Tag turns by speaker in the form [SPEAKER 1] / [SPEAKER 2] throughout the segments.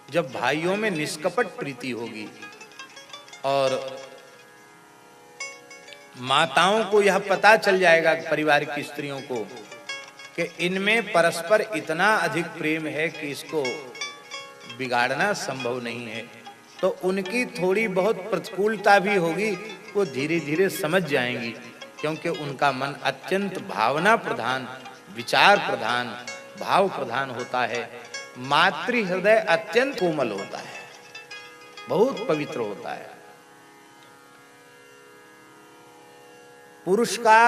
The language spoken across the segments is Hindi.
[SPEAKER 1] जब भाइयों में निष्कपट प्रीति होगी और माताओं को यह पता चल जाएगा, परिवार की स्त्रियों को, कि इनमें परस्पर इतना अधिक प्रेम है कि इसको बिगाड़ना संभव नहीं है, तो उनकी थोड़ी बहुत प्रतिकूलता भी होगी, वो धीरे धीरे समझ जाएंगी, क्योंकि उनका मन अत्यंत भावना प्रधान, विचार प्रधान, भाव प्रधान होता है। मातृ हृदय अत्यंत कोमल होता है, बहुत पवित्र होता है। पुरुष का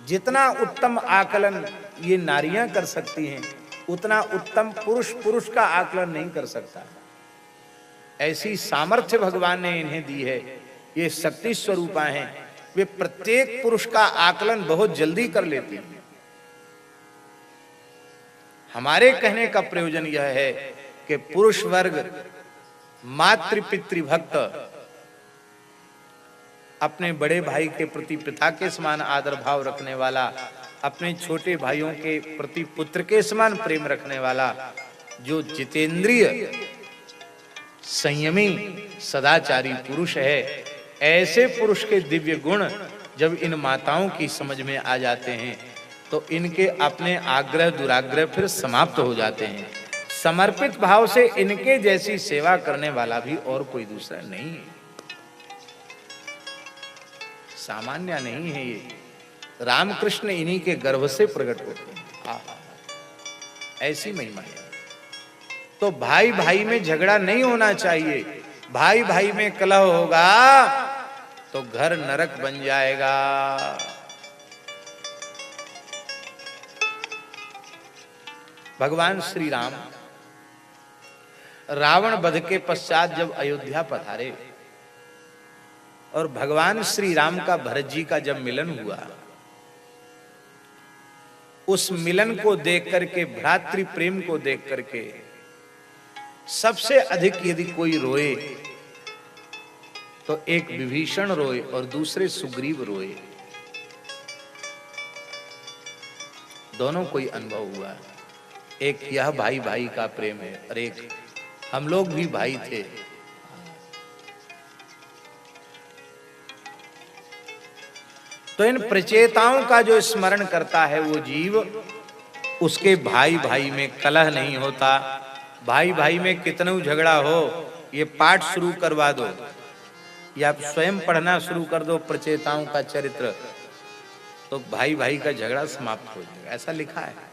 [SPEAKER 1] जितना उत्तम आकलन ये नारियां कर सकती हैं, उतना उत्तम पुरुष पुरुष का आकलन नहीं कर सकता। ऐसी सामर्थ्य भगवान ने इन्हें दी है। ये शक्ति स्वरूपा हैं, वे प्रत्येक पुरुष का आकलन बहुत जल्दी कर लेती हैं। हमारे कहने का प्रयोजन यह है कि पुरुष वर्ग मातृ पितृ भक्त, अपने बड़े भाई के प्रति पिता के समान आदर भाव रखने वाला, अपने छोटे भाइयों के प्रति पुत्र के समान प्रेम रखने वाला, जो जितेंद्रिय संयमी सदाचारी पुरुष है, ऐसे पुरुष के दिव्य गुण जब इन माताओं की समझ में आ जाते हैं तो इनके अपने आग्रह दुराग्रह फिर समाप्त हो जाते हैं। समर्पित भाव से इनके जैसी सेवा करने वाला भी और कोई दूसरा नहीं है, सामान्य नहीं है। ये रामकृष्ण इन्हीं के गर्भ से प्रकट होते हैं। ऐसी महिमा है। तो भाई भाई में झगड़ा नहीं होना चाहिए। भाई भाई में कलह होगा तो घर नरक बन जाएगा। भगवान श्री राम रावण वध के पश्चात जब अयोध्या पधारे और भगवान श्री राम का भरत जी का जब मिलन हुआ, उस मिलन को देख करके, भ्रातृ प्रेम को देख करके सबसे अधिक यदि कोई रोए तो एक विभीषण रोए और दूसरे सुग्रीव रोए। दोनों को अनुभव हुआ। एक यह भाई भाई का प्रेम है और एक हम लोग भी भाई थे। तो इन प्रचेताओं का जो स्मरण करता है वो जीव, उसके भाई भाई में कलह नहीं होता। भाई भाई में कितना झगड़ा हो, ये पाठ शुरू करवा दो या आप स्वयं पढ़ना शुरू कर दो प्रचेताओं का चरित्र, तो भाई भाई का झगड़ा समाप्त हो जाएगा। ऐसा लिखा है।